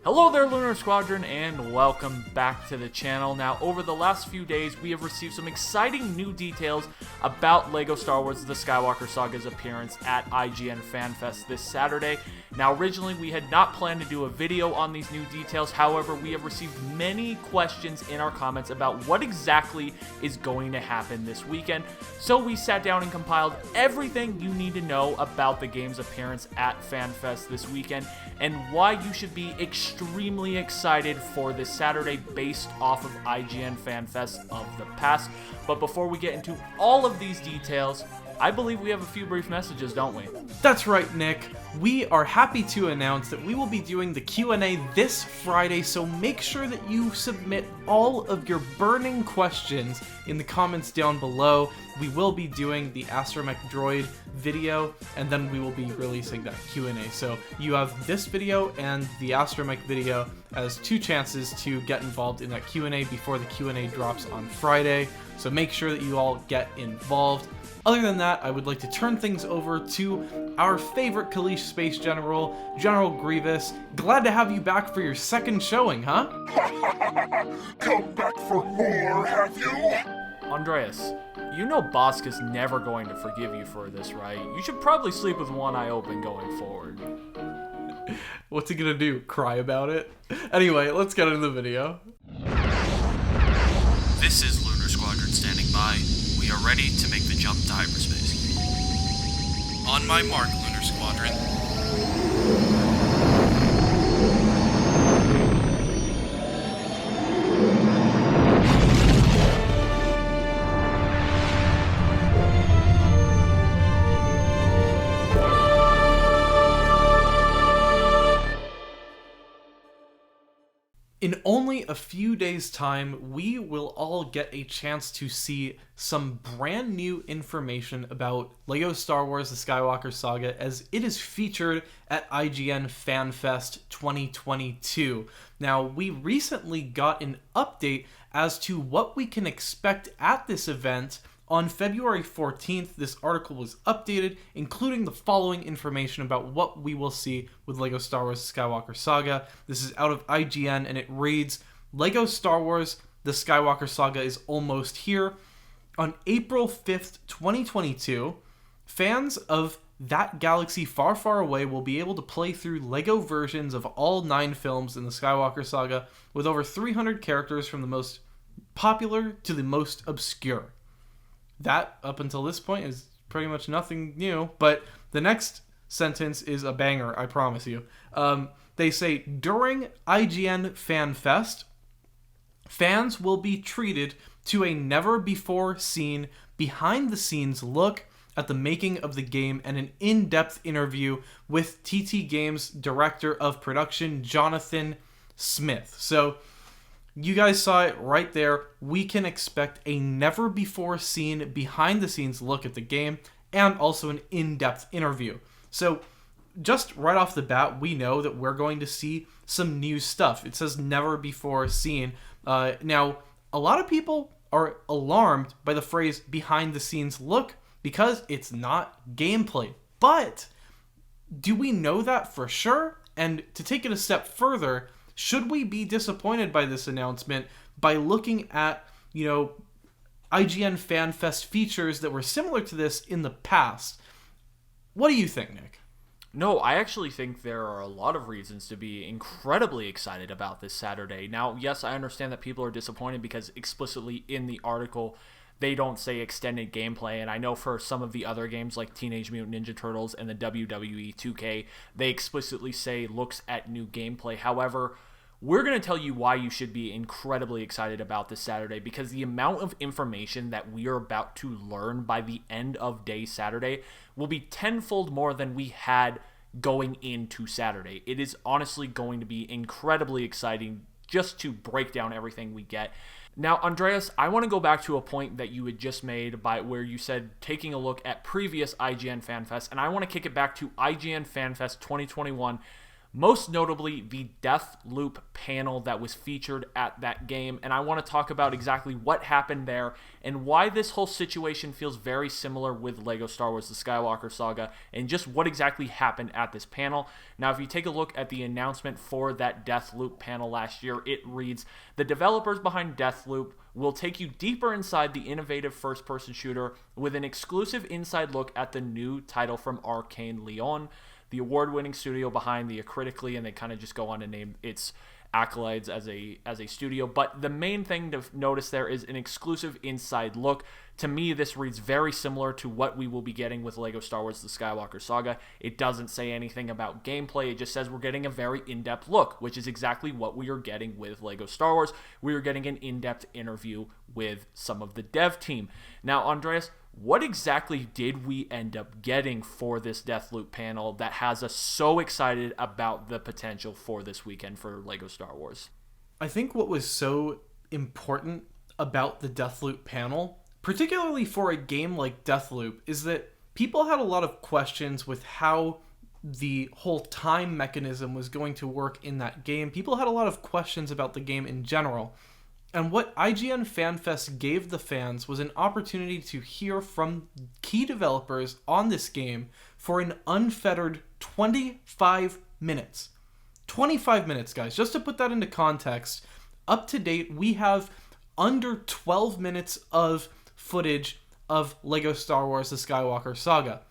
Hello there, Lunar Squadron, and welcome back to the channel. Now, over the last few days, we have received some exciting new details about LEGO Star Wars The Skywalker Saga's appearance at IGN Fan Fest this Saturday. Now, originally, we had not planned to do a video on these new details. However, we have received many questions in our comments about what exactly is going to happen this weekend. So we sat down and compiled everything you need to know about the game's appearance at Fan Fest this weekend and why you should be extremely excited for this Saturday based off of IGN Fan Fest of the past. But before we get into all of these details, I believe we have a few brief messages, don't we? That's right, Nick. We are happy to announce that we will be doing the Q&A this Friday, so make sure that you submit all of your burning questions in the comments down below. We will be doing the Astromech Droid video, and then we will be releasing that Q&A. So you have this video and the Astromech video as two chances to get involved in that Q&A before the Q&A drops on Friday. So make sure that you all get involved. Other than that, I would like to turn things over to our favorite Kalish Space General, General Grievous. Glad to have you back for your second showing, huh? Come back for more, have you? Andreas, you know Bosk is never going to forgive you for this, right? You should probably sleep with one eye open going forward. What's he gonna do? Cry about it? Anyway, let's get into the video. This is Lunar Squadron standing by. We are ready to make the jump to hyperspace. On my mark, Lunar Squadron. In only a few days' time, we will all get a chance to see some brand new information about LEGO Star Wars The Skywalker Saga as it is featured at IGN Fan Fest 2022. Now, we recently got an update as to what we can expect at this event. On February 14th, this article was updated, including the following information about what we will see with LEGO Star Wars The Skywalker Saga. This is out of IGN, and it reads, LEGO Star Wars The Skywalker Saga is almost here. On April 5th, 2022, fans of That Galaxy Far, Far Away will be able to play through LEGO versions of all 9 films in the Skywalker Saga with over 300 characters from the most popular to the most obscure. That, up until this point, is pretty much nothing new, but the next sentence is a banger, I promise you. They say, during IGN Fan Fest, fans will be treated to a never-before-seen, behind-the-scenes look at the making of the game and an in-depth interview with TT Games Director of Production, Jonathan Smith. So, you guys saw it right there. We can expect a never-before-seen, behind-the-scenes look at the game and also an in-depth interview. So, just right off the bat, we know that we're going to see some new stuff. It says never-before-seen. Now, a lot of people are alarmed by the phrase behind-the-scenes look because it's not gameplay. But, do we know that for sure? And to take it a step further, should we be disappointed by this announcement by looking at, IGN Fan Fest features that were similar to this in the past? What do you think, Nick? No, I actually think there are a lot of reasons to be incredibly excited about this Saturday. Now, yes, I understand that people are disappointed because explicitly in the article, they don't say extended gameplay, and I know for some of the other games like Teenage Mutant Ninja Turtles and the WWE 2K, they explicitly say looks at new gameplay. However, we're going to tell you why you should be incredibly excited about this Saturday, because the amount of information that we are about to learn by the end of day Saturday will be tenfold more than we had going into Saturday. It is honestly going to be incredibly exciting just to break down everything we get. Now, Andreas, I want to go back to a point that you had just made by where you said taking a look at previous IGN Fan Fest, and I want to kick it back to IGN Fan Fest 2021 most notably the Deathloop panel that was featured at that game. And I want to talk about exactly what happened there and why this whole situation feels very similar with LEGO Star Wars The Skywalker Saga, and just what exactly happened at this panel. Now, if you take a look at the announcement for that Deathloop panel last year, it reads, "The developers behind Deathloop will take you deeper inside the innovative first-person shooter with an exclusive inside look at the new title from Arcane Leon, the award-winning studio behind the critically," and they kind of just go on to name its accolades as a studio. But the main thing to notice there is an exclusive inside look. To me, this reads very similar to what we will be getting with LEGO Star Wars The Skywalker Saga. It doesn't say anything about gameplay. It just says we're getting a very in-depth look, which is exactly what we are getting with LEGO Star Wars. We are getting an in-depth interview with some of the dev team. Now, Andreas, what exactly did we end up getting for this Deathloop panel that has us so excited about the potential for this weekend for LEGO Star Wars? I think what was so important about the Deathloop panel, particularly for a game like Deathloop, is that people had a lot of questions with how the whole time mechanism was going to work in that game. People had a lot of questions about the game in general. And what IGN Fan Fest gave the fans was an opportunity to hear from key developers on this game for an unfettered 25 minutes. 25 minutes, guys. Just to put that into context, up to date, we have under 12 minutes of footage of LEGO Star Wars The Skywalker Saga.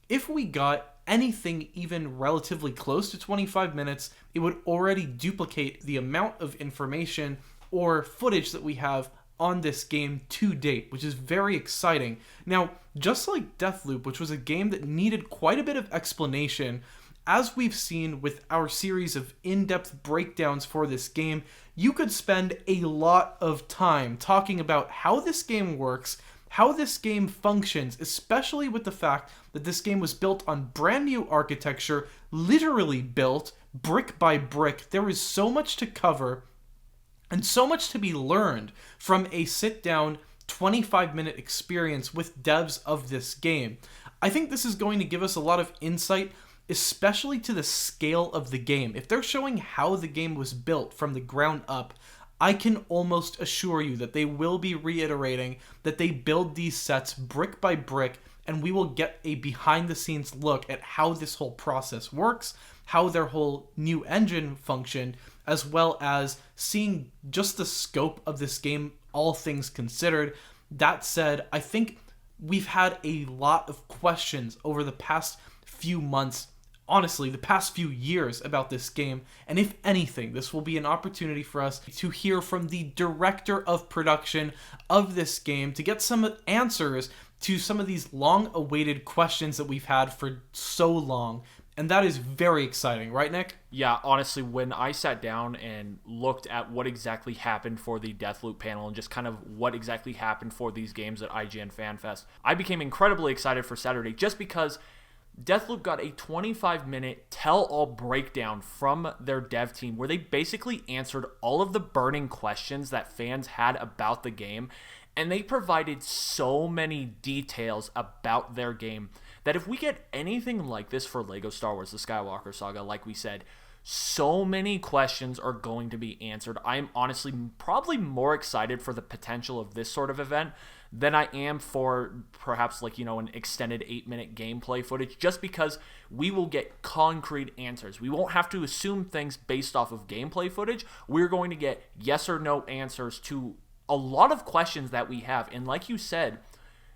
If we got anything even relatively close to 25 minutes, it would already duplicate the amount of information or footage that we have on this game to date, which is very exciting. Now, just like Deathloop, which was a game that needed quite a bit of explanation, as we've seen with our series of in-depth breakdowns for this game, you could spend a lot of time talking about how this game works, how this game functions, especially with the fact that this game was built on brand new architecture, literally built brick by brick. There is so much to cover and so much to be learned from a sit-down 25-minute experience with devs of this game. I think this is going to give us a lot of insight, especially to the scale of the game. If they're showing how the game was built from the ground up, I can almost assure you that they will be reiterating that they build these sets brick by brick, and we will get a behind-the-scenes look at how this whole process works, how their whole new engine functioned, as well as seeing just the scope of this game, all things considered. That said, I think we've had a lot of questions over the past few months, honestly, the past few years about this game, and if anything, this will be an opportunity for us to hear from the director of production of this game to get some answers to some of these long-awaited questions that we've had for so long. And that is very exciting, right, Nick? Yeah, honestly, when I sat down and looked at what exactly happened for the Deathloop panel and just kind of what exactly happened for these games at IGN Fan Fest, I became incredibly excited for Saturday just because Deathloop got a 25-minute tell-all breakdown from their dev team where they basically answered all of the burning questions that fans had about the game, and they provided so many details about their game that if we get anything like this for LEGO Star Wars The Skywalker Saga, like we said, so many questions are going to be answered. I'm honestly probably more excited for the potential of this sort of event than I am for perhaps an extended 8-minute gameplay footage, just because we will get concrete answers. We won't have to assume things based off of gameplay footage. We're going to get yes or no answers to a lot of questions that we have. And like you said,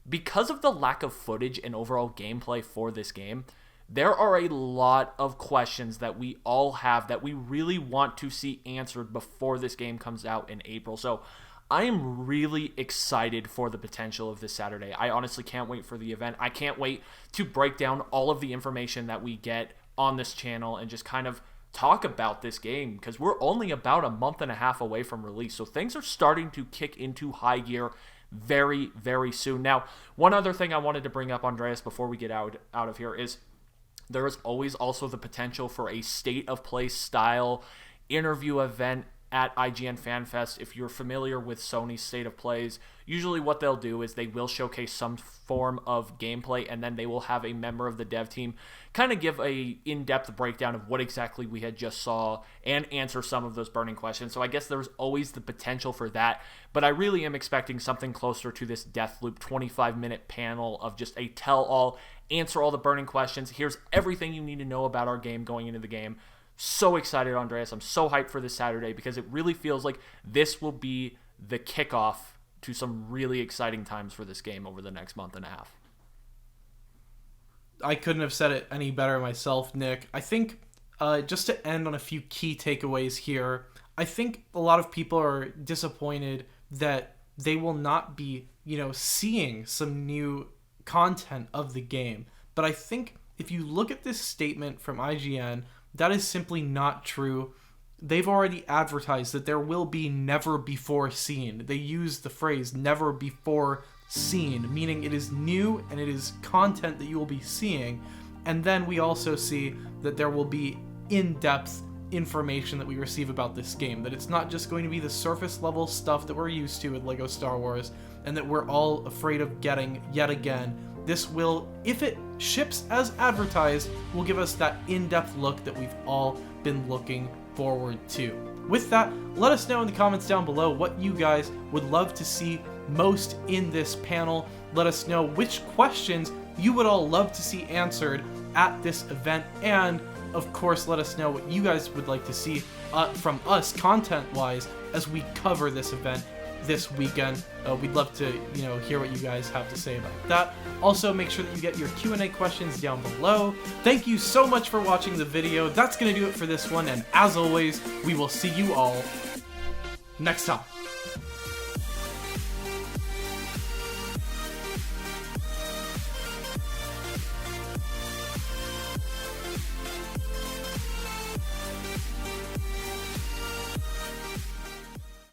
because of the lack of footage and overall gameplay for this game, there are a lot of questions that we all have that we really want to see answered before this game comes out in April. So I am really excited for the potential of this Saturday. I honestly can't wait for the event. I can't wait to break down all of the information that we get on this channel and just kind of talk about this game, because we're only about a month and a half away from release. So things are starting to kick into high gear very, very soon. Now, one other thing I wanted to bring up, Andreas, before we get out of here is there is always also the potential for a state of play style interview event at IGN Fan Fest. If you're familiar with Sony's State of Plays, usually what they'll do is they will showcase some form of gameplay, and then they will have a member of the dev team kind of give a in-depth breakdown of what exactly we had just saw and answer some of those burning questions. So I guess there's always the potential for that, but I really am expecting something closer to this Deathloop 25-minute panel of just a tell-all, answer all the burning questions. Here's everything you need to know about our game going into the game. So excited, Andreas. I'm so hyped for this Saturday because it really feels like this will be the kickoff to some really exciting times for this game over the next month and a half. I couldn't have said it any better myself, Nick. I think just to end on a few key takeaways here, I think a lot of people are disappointed that they will not be, seeing some new content of the game. But I think if you look at this statement from IGN, that is simply not true. They've already advertised that there will be never before seen. They use the phrase never before seen, meaning it is new and it is content that you will be seeing. And then we also see that there will be in-depth information that we receive about this game, that it's not just going to be the surface level stuff that we're used to with LEGO Star Wars and that we're all afraid of getting yet again. This will, if it ships as advertised, will give us that in-depth look that we've all been looking forward to. With that, let us know in the comments down below what you guys would love to see most in this panel. Let us know which questions you would all love to see answered at this event, and of course let us know what you guys would like to see from us content-wise as we cover this event this weekend. We'd love to, hear what you guys have to say about that. Also, make sure that you get your Q&A questions down below. Thank you so much for watching the video. That's going to do it for this one, and as always, we will see you all next time.